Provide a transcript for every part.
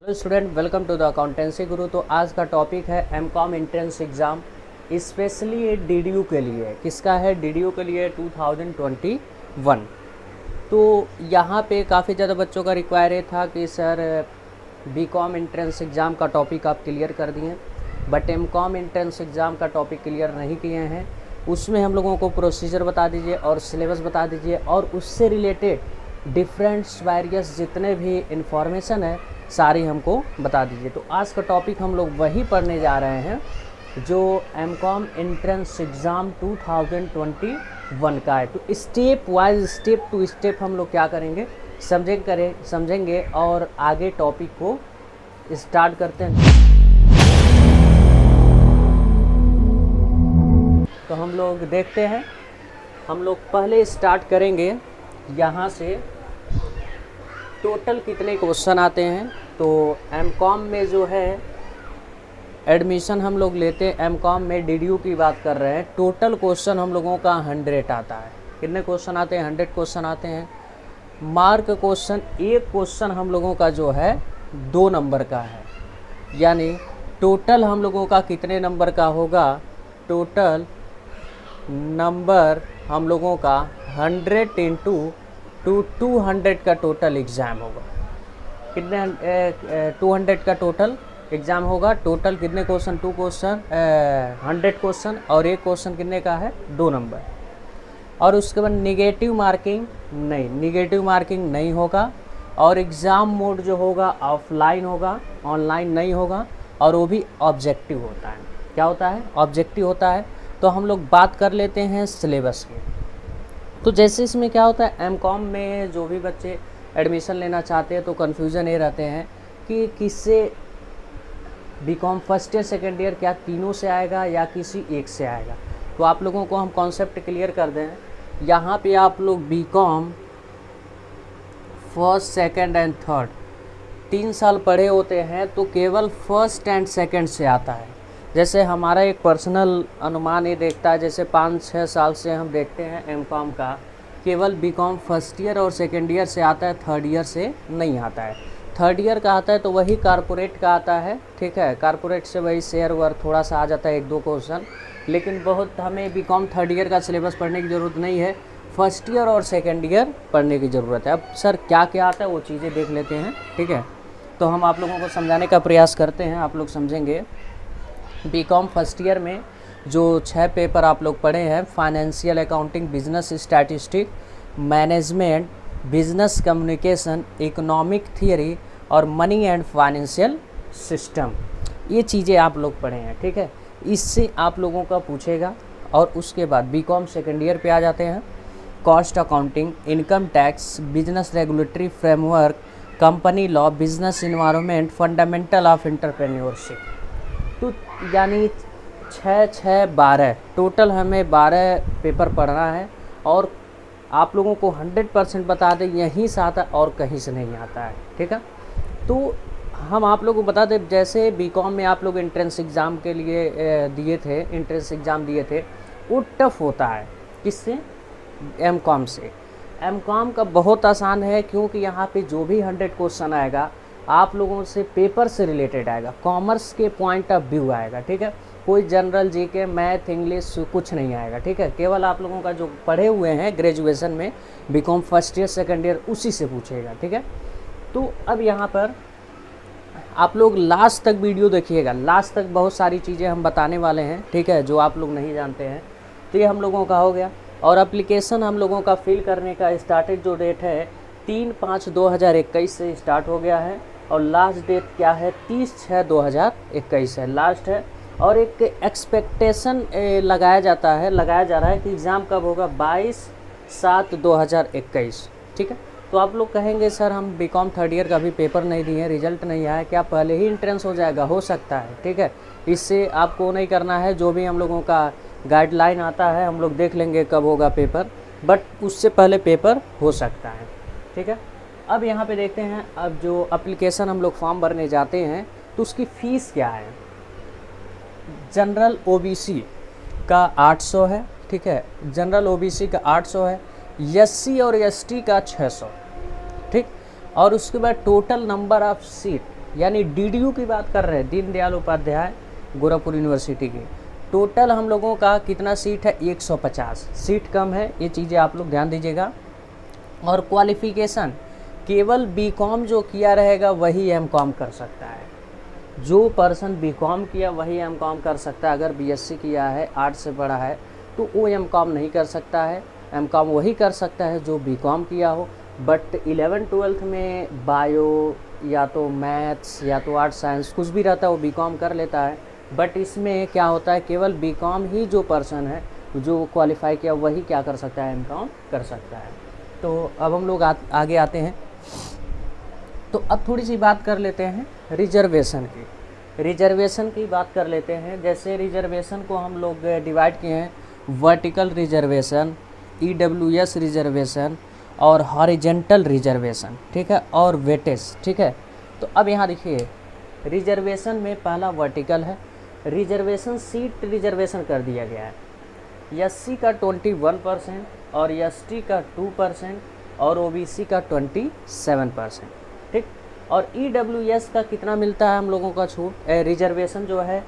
Student, welcome to the accountancy guru. तो आज का टॉपिक है एमकॉम एंट्रेंस एग्ज़ाम, स्पेशली ये डीडीयू के लिए। किसका है? डीडीयू के लिए 2021। तो यहाँ पे काफ़ी ज़्यादा बच्चों का रिक्वायर था कि सर बीकॉम एंट्रेंस एग्ज़ाम का टॉपिक आप क्लियर कर दिए, बट एमकॉम एंट्रेंस एग्ज़ाम का टॉपिक क्लियर नहीं किए हैं। उसमें हम लोगों को प्रोसीजर बता दीजिए और सिलेबस बता दीजिए, और उससे रिलेटेड डिफरेंट्स वेरियस जितने भी इंफॉर्मेशन है सारी हमको बता दीजिए। तो आज का टॉपिक हम लोग वही पढ़ने जा रहे हैं जो एमकॉम एंट्रेंस एग्ज़ाम 2021 का है। तो step wise, step to step हम लोग क्या करेंगे समझेंगे और आगे टॉपिक को स्टार्ट करते हैं। तो हम लोग देखते हैं, हम लोग पहले स्टार्ट करेंगे यहाँ से टोटल कितने क्वेश्चन आते हैं। तो एमकॉम में जो है एडमिशन हम लोग लेते हैं, एमकॉम में डीडीयू की बात कर रहे हैं। टोटल क्वेश्चन हम लोगों का 100 आता है। कितने क्वेश्चन आते हैं? 100 क्वेश्चन आते हैं। मार्क क्वेश्चन, एक क्वेश्चन हम लोगों का जो है 2 नंबर का है, यानी टोटल हम लोगों का कितने नंबर का होगा? टोटल नंबर हम लोगों का 100 इंटू 200 का टोटल एग्ज़ाम होगा। कितने 200 का टोटल एग्ज़ाम होगा। टोटल कितने क्वेश्चन? 2 क्वेश्चन, 100 क्वेश्चन, और एक क्वेश्चन कितने का है? 2 नंबर। और उसके बाद निगेटिव मार्किंग नहीं होगा। और एग्ज़ाम मोड जो होगा ऑफलाइन होगा, ऑनलाइन नहीं होगा, और वो भी ऑब्जेक्टिव होता है। क्या होता है? ऑब्जेक्टिव होता है। तो हम लोग बात कर लेते हैं सिलेबस की। तो जैसे इसमें क्या होता है, एमकॉम में जो भी बच्चे एडमिशन लेना चाहते हैं तो कन्फ्यूज़न ये रहते हैं कि किससे BCom first year second year, क्या तीनों से आएगा या किसी एक से आएगा। तो आप लोगों को हम कॉन्सेप्ट क्लियर कर दें। यहाँ पे आप लोग BCom first second and third 3 साल पढ़े होते हैं, तो केवल फर्स्ट एंड सेकेंड से आता है। जैसे हमारा एक पर्सनल अनुमान ये देखता है, जैसे 5-6 साल से हम देखते हैं एमकॉम का केवल बीकॉम फर्स्ट ईयर और सेकेंड ईयर से आता है, थर्ड ईयर से नहीं आता है। थर्ड ईयर का आता है तो वही कारपोरेट का आता है, ठीक है। कारपोरेट से वही शेयर वर्क थोड़ा सा आ जाता है, 1-2 क्वेश्चन, लेकिन बहुत हमें बीकॉम थर्ड ईयर का सिलेबस पढ़ने की ज़रूरत नहीं है, फर्स्ट ईयर और सेकेंड ईयर पढ़ने की ज़रूरत है। अब सर क्या क्या आता है वो चीज़ें देख लेते हैं, ठीक है। तो हम आप लोगों को समझाने का प्रयास करते हैं, आप लोग समझेंगे। बीकॉम फर्स्ट ईयर में जो 6 पेपर आप लोग पढ़े हैं, financial accounting, business statistic, management, business communication, economic theory और मनी एंड फाइनेंशियल सिस्टम, ये चीज़ें आप लोग पढ़े हैं, ठीक है। इससे आप लोगों का पूछेगा। और उसके बाद बीकॉम सेकेंड ईयर पे आ जाते हैं। Cost accounting, income tax, business regulatory framework, company law, business environment, fundamental of entrepreneurship. तो यानी 6-6-12 टोटल हमें 12 पेपर पढ़ना है। और आप लोगों को 100% बता दें यहीं से आता है और कहीं से नहीं आता है, ठीक है। तो हम आप लोगों को बता दें, जैसे बीकॉम में आप लोग एंट्रेंस एग्ज़ाम के लिए एंट्रेंस एग्ज़ाम दिए थे, वो टफ़ होता है। किससे? एमकॉम से। एमकॉम का बहुत आसान है, क्योंकि यहाँ पे जो भी 100 क्वेश्चन आएगा आप लोगों से पेपर से रिलेटेड आएगा, कॉमर्स के पॉइंट ऑफ व्यू आएगा, ठीक है। कोई जनरल जीके, मैथ, इंग्लिश कुछ नहीं आएगा, ठीक है। केवल आप लोगों का जो पढ़े हुए हैं ग्रेजुएशन में BCom first year second year, उसी से पूछेगा, ठीक है। तो अब यहाँ पर आप लोग लास्ट तक वीडियो देखिएगा, लास्ट तक बहुत सारी चीज़ें हम बताने वाले हैं, ठीक है, जो आप लोग नहीं जानते हैं। तो ये हम लोगों का हो गया। और एप्लीकेशन हम लोगों का फिल करने का स्टार्टेड जो डेट है 3/5/2021 से स्टार्ट हो गया है, और लास्ट डेट क्या है? 30/6/2021 है, लास्ट है। और एक एक्सपेक्टेशन लगाया जा रहा है कि एग्ज़ाम कब होगा? 22/7/2021, ठीक है। तो आप लोग कहेंगे सर हम बीकॉम थर्ड ईयर का भी पेपर नहीं दिए, रिजल्ट नहीं आया, क्या पहले ही एंट्रेंस हो जाएगा? हो सकता है, ठीक है। इससे आपको नहीं करना है, जो भी हम लोगों का गाइडलाइन आता है हम लोग देख लेंगे कब होगा पेपर, बट उससे पहले पेपर हो सकता है, ठीक है। अब यहाँ पे देखते हैं, अब जो एप्लीकेशन हम लोग फॉर्म भरने जाते हैं तो उसकी फ़ीस क्या है। जनरल ओबीसी का 800 है, ठीक है, जनरल ओबीसी का 800 है, एससी और एसटी का 600, ठीक। और उसके बाद टोटल नंबर ऑफ सीट, यानी DDU की बात कर रहे हैं, दीनदयाल उपाध्याय गोरखपुर यूनिवर्सिटी की। टोटल हम लोगों का कितना सीट है, 150 सीट कम है, ये चीज़ें आप लोग ध्यान दीजिएगा। और क्वालिफ़िकेशन केवल बीकॉम जो किया रहेगा वही एमकॉम कर सकता है। जो पर्सन बीकॉम किया वही एमकॉम कर सकता है। अगर बीएससी किया है, आर्ट्स से पढ़ा है, तो वो एमकॉम नहीं कर सकता है। एमकॉम वही कर सकता है जो बीकॉम किया हो। बट 11-12 में बायो या तो मैथ्स या तो आर्ट्स साइंस कुछ भी रहता है वो बीकॉम कर लेता है। बट इसमें क्या होता है, केवल बीकॉम ही जो पर्सन है जो क्वालिफाई किया वही क्या कर सकता है, एमकॉम कर सकता है। तो अब हम लोग आगे आते हैं। तो अब थोड़ी सी बात कर लेते हैं रिजर्वेशन की। रिजर्वेशन की बात कर लेते हैं। जैसे रिजर्वेशन को हम लोग डिवाइड किए हैं वर्टिकल रिजर्वेशन, EWS रिजर्वेशन और हॉरिजेंटल रिजर्वेशन, ठीक है, और वेटेज, ठीक है। तो अब यहाँ देखिए रिजर्वेशन में पहला वर्टिकल है। रिजर्वेशन सीट रिजर्वेशन कर दिया गया है। SC का 21% और ST का 2% और OBC का 27%, ठीक। और EWS का कितना मिलता है हम लोगों का छूट, रिजर्वेशन जो है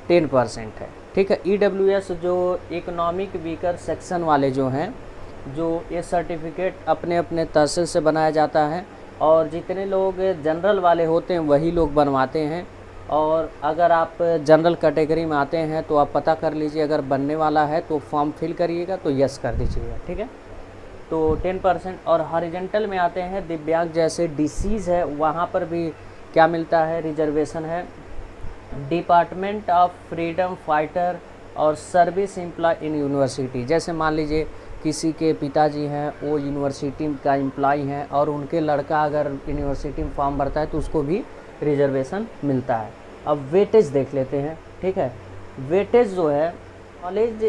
10% है, ठीक है। EWS जो इकोनॉमिक वीकर सेक्शन वाले जो हैं, जो ये सर्टिफिकेट अपने अपने तहसील से बनाया जाता है और जितने लोग जनरल वाले होते हैं वही लोग बनवाते हैं। और अगर आप जनरल कैटेगरी में आते हैं तो आप पता कर लीजिए, अगर बनने वाला है तो फॉर्म फिल करिएगा तो यस कर दीजिएगा, ठीक है। तो 10%। और हॉरिजेंटल में आते हैं, दिव्यांग जैसे डिसीज़ है वहाँ पर भी क्या मिलता है, रिजर्वेशन है। डिपार्टमेंट ऑफ फ्रीडम फाइटर और सर्विस एम्प्लॉय इन यूनिवर्सिटी, जैसे मान लीजिए किसी के पिताजी हैं वो यूनिवर्सिटी का एम्प्लॉय हैं और उनके लड़का अगर यूनिवर्सिटी में फॉर्म भरता है तो उसको भी रिजर्वेशन मिलता है। अब वेटेज देख लेते हैं, ठीक है। वेटेज जो है कॉलेज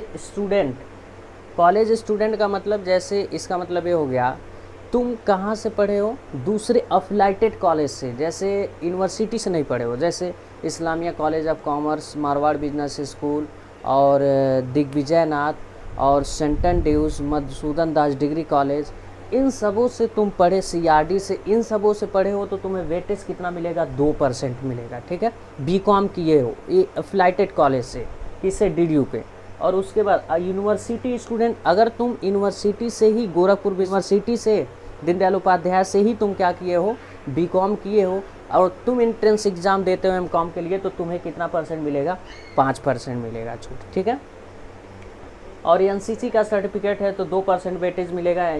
स्टूडेंट का मतलब, जैसे इसका मतलब ये हो गया तुम कहाँ से पढ़े हो, दूसरे अफिलाइटेड कॉलेज से, जैसे यूनिवर्सिटी से नहीं पढ़े हो, जैसे Islamia college of commerce, Marwar business school और दिग्विजय नाथ और सेंटन ड्यूज, मधुसूदन दास डिग्री कॉलेज, इन सबों से तुम पढ़े, CRD से, इन सबों से पढ़े हो तो तुम्हें वेटेज कितना मिलेगा, 2% मिलेगा, ठीक है। बीकॉम किए हो ये अफिलाइटेड कॉलेज से, किससे, DDU पे। और उसके बाद यूनिवर्सिटी स्टूडेंट, अगर तुम यूनिवर्सिटी से ही, गोरखपुर यूनिवर्सिटी से, दीनदयाल उपाध्याय से ही तुम क्या किए हो, बीकॉम किए हो और तुम एंट्रेंस एग्ज़ाम देते हो एमकॉम के लिए, तो तुम्हें कितना परसेंट मिलेगा, 5% मिलेगा छूट, ठीक है। और NCC का सर्टिफिकेट है तो 2% वेटेज मिलेगा।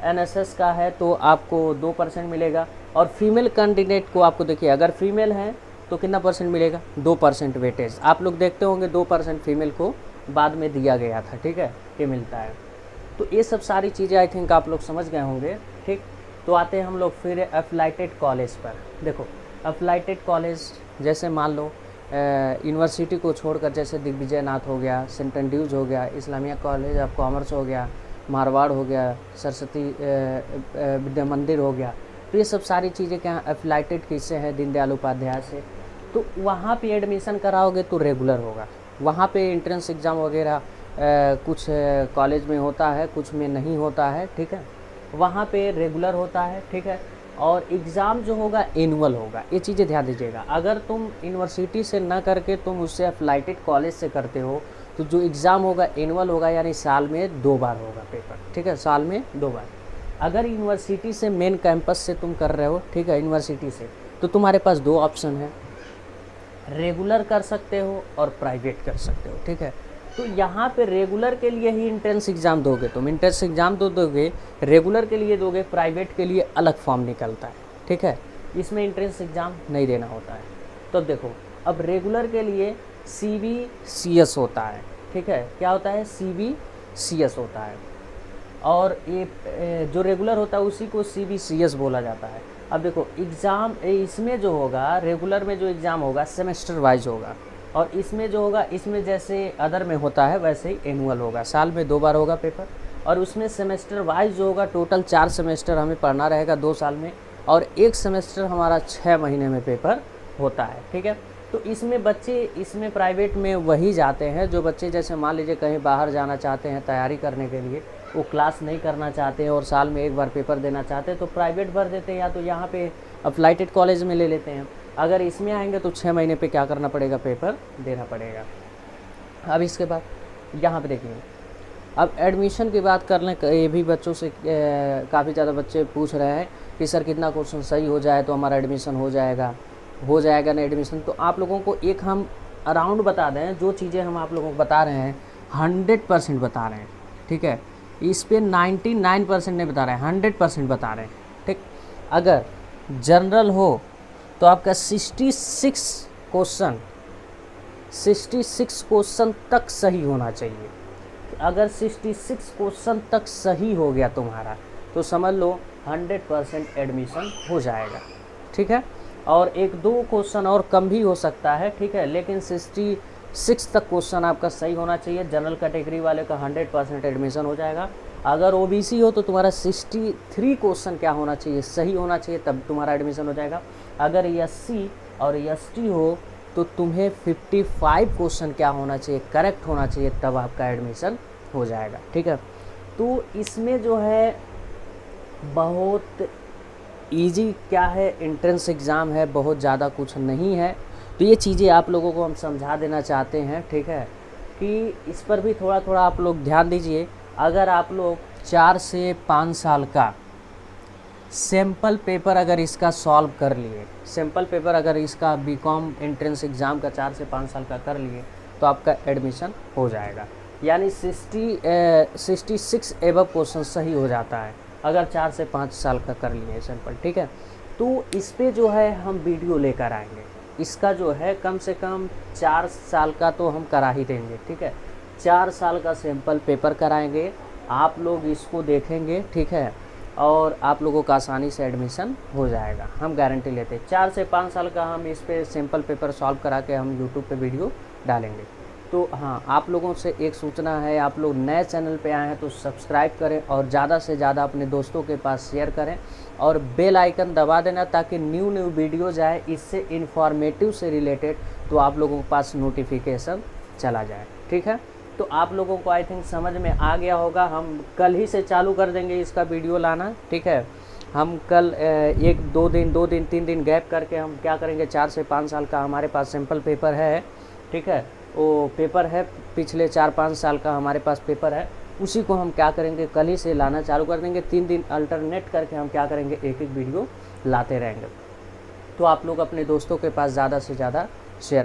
NSS का है तो आपको 2% मिलेगा। और फीमेल कैंडिडेट को आपको देखिए, अगर फीमेल है तो कितना परसेंट मिलेगा, 2% वेटेज। आप लोग देखते होंगे 2% फीमेल को बाद में दिया गया था, ठीक है, ये मिलता है। तो ये सब सारी चीज़ें आई थिंक आप लोग समझ गए होंगे, ठीक। तो आते हैं हम लोग फिर अफिलाइटेड कॉलेज पर। देखो अफिलाइटेड कॉलेज जैसे मान लो यूनिवर्सिटी को छोड़कर, जैसे दिग्विजय नाथ हो गया, सेंट ड्यूज हो गया, इस्लामिया कॉलेज ऑफ कॉमर्स हो गया, मारवाड़ हो गया, सरस्वती विद्या मंदिर हो गया, तो ये सब सारी चीज़ें क्या अफिलाइटेड किससे हैं, दीनदयाल उपाध्याय से। तो वहाँ पे एडमिशन कराओगे तो रेगुलर होगा। वहाँ पे एंट्रेंस एग्ज़ाम वगैरह कुछ कॉलेज में होता है, कुछ में नहीं होता है, ठीक है। वहाँ पे रेगुलर होता है, ठीक है। और एग्ज़ाम जो होगा एनुअल होगा, ये चीज़ें ध्यान दीजिएगा। अगर तुम यूनिवर्सिटी से ना करके तुम उससे अफिलाइटेड कॉलेज से करते हो तो जो एग्ज़ाम होगा एनुअल होगा, यानी साल में 2 बार होगा पेपर, ठीक है, साल में 2 बार। अगर यूनिवर्सिटी से मेन कैंपस से तुम कर रहे हो, ठीक है, यूनिवर्सिटी से, तो तुम्हारे पास 2 ऑप्शन है, रेगुलर कर सकते हो और प्राइवेट कर सकते हो, ठीक है। तो यहाँ पे रेगुलर के लिए ही एंट्रेंस एग्ज़ाम दोगे, तुम एंट्रेंस एग्ज़ाम तो दोगे, रेगुलर के लिए दोगे, प्राइवेट के लिए अलग फॉर्म निकलता है, ठीक है। इसमें एंट्रेंस एग्ज़ाम नहीं देना होता है। तो देखो अब रेगुलर के लिए CBCS होता है, ठीक है, क्या होता है, CBCS होता है। और ये जो रेगुलर होता है उसी को CBCS बोला जाता है। अब देखो एग्ज़ाम इसमें जो होगा, रेगुलर में जो एग्ज़ाम होगा सेमेस्टर वाइज होगा, और इसमें जो होगा, इसमें जैसे अदर में होता है वैसे ही एनुअल होगा, साल में 2 बार होगा पेपर। और उसमें सेमेस्टर वाइज जो होगा, टोटल 4 सेमेस्टर हमें पढ़ना रहेगा 2 साल में, और 1 सेमेस्टर हमारा 6 महीने में पेपर होता है, ठीक है। तो इसमें बच्चे, इसमें प्राइवेट में वही जाते हैं जो बच्चे, जैसे मान लीजिए कहीं बाहर जाना चाहते हैं तैयारी करने के लिए, वो क्लास नहीं करना चाहते हैं और साल में एक बार पेपर देना चाहते हैं तो प्राइवेट भर देते हैं, या तो यहाँ पे अफिलिएटेड कॉलेज में ले लेते हैं। अगर इसमें आएंगे तो 6 महीने पे क्या करना पड़ेगा, पेपर देना पड़ेगा। अब इसके बाद यहाँ पे देखिए, अब एडमिशन की बात कर लें। ये भी बच्चों से काफ़ी ज़्यादा बच्चे पूछ रहे हैं कि सर कितना क्वेश्चन सही हो जाए तो हमारा एडमिशन हो जाएगा ना एडमिशन। तो आप लोगों को एक हम अराउंड बता दें, जो चीज़ें हम आप लोगों को बता रहे हैं 100% बता रहे हैं, ठीक है। इस पे 99% नहीं बता रहे हैं, 100% बता रहे हैं, ठीक। अगर जनरल हो तो आपका 66 क्वेश्चन तक सही होना चाहिए। अगर 66 क्वेश्चन तक सही हो गया तुम्हारा तो समझ लो 100% एडमिशन हो जाएगा, ठीक है। और 1-2 क्वेश्चन और कम भी हो सकता है, ठीक है, लेकिन 66 तक क्वेश्चन आपका सही होना चाहिए। जनरल कैटेगरी वाले का 100% एडमिशन हो जाएगा। अगर ओबीसी हो तो तुम्हारा 63 क्वेश्चन क्या होना चाहिए, सही होना चाहिए, तब तुम्हारा एडमिशन हो जाएगा। अगर एससी और एसटी हो तो तुम्हें 55 क्वेश्चन क्या होना चाहिए, करेक्ट होना चाहिए, तब आपका एडमिशन हो जाएगा, ठीक है। तो इसमें जो है बहुत इजी क्या है, एंट्रेंस एग्ज़ाम है, बहुत ज़्यादा कुछ नहीं है। तो ये चीज़ें आप लोगों को हम समझा देना चाहते हैं, ठीक है, कि इस पर भी थोड़ा थोड़ा आप लोग ध्यान दीजिए। अगर आप लोग 4 से 5 साल का सैम्पल पेपर अगर इसका सॉल्व कर लिए, सैम्पल पेपर अगर इसका बीकॉम एंट्रेंस एग्ज़ाम का 4 से 5 साल का कर लिए तो आपका एडमिशन हो जाएगा। यानी 66 एबव क्वेश्चन सही हो जाता है अगर 4 से 5 साल का कर लिए सैम्पल, ठीक है। तो इस पे जो है हम वीडियो लेकर आएंगे, इसका जो है कम से कम 4 साल का तो हम करा ही देंगे, ठीक है। 4 साल का सैम्पल पेपर कराएंगे, आप लोग इसको देखेंगे, ठीक है, और आप लोगों का आसानी से एडमिशन हो जाएगा, हम गारंटी लेते हैं। 4 से 5 साल का हम इस पे सैम्पल पेपर सॉल्व करा के हम यूट्यूब पे वीडियो डालेंगे। तो हाँ, आप लोगों से एक सूचना है, आप लोग नए चैनल पे आए हैं तो सब्सक्राइब करें और ज़्यादा से ज़्यादा अपने दोस्तों के पास शेयर करें और बेल आइकन दबा देना ताकि न्यू वीडियो जाए इससे इन्फॉर्मेटिव से रिलेटेड, तो आप लोगों के पास नोटिफिकेशन चला जाए, ठीक है। तो आप लोगों को आई थिंक समझ में आ गया होगा। हम कल ही से चालू कर देंगे इसका वीडियो लाना, ठीक है। हम कल 1-2 दिन 3 दिन गैप करके हम क्या करेंगे, 4 से 5 साल का हमारे पास सैम्पल पेपर है, ठीक है, वो पेपर है पिछले 4-5 साल का हमारे पास पेपर है, उसी को हम क्या करेंगे कल ही से लाना चालू कर देंगे। 3 दिन अल्टरनेट करके हम क्या करेंगे, एक वीडियो लाते रहेंगे। तो आप लोग अपने दोस्तों के पास ज़्यादा से ज़्यादा शेयर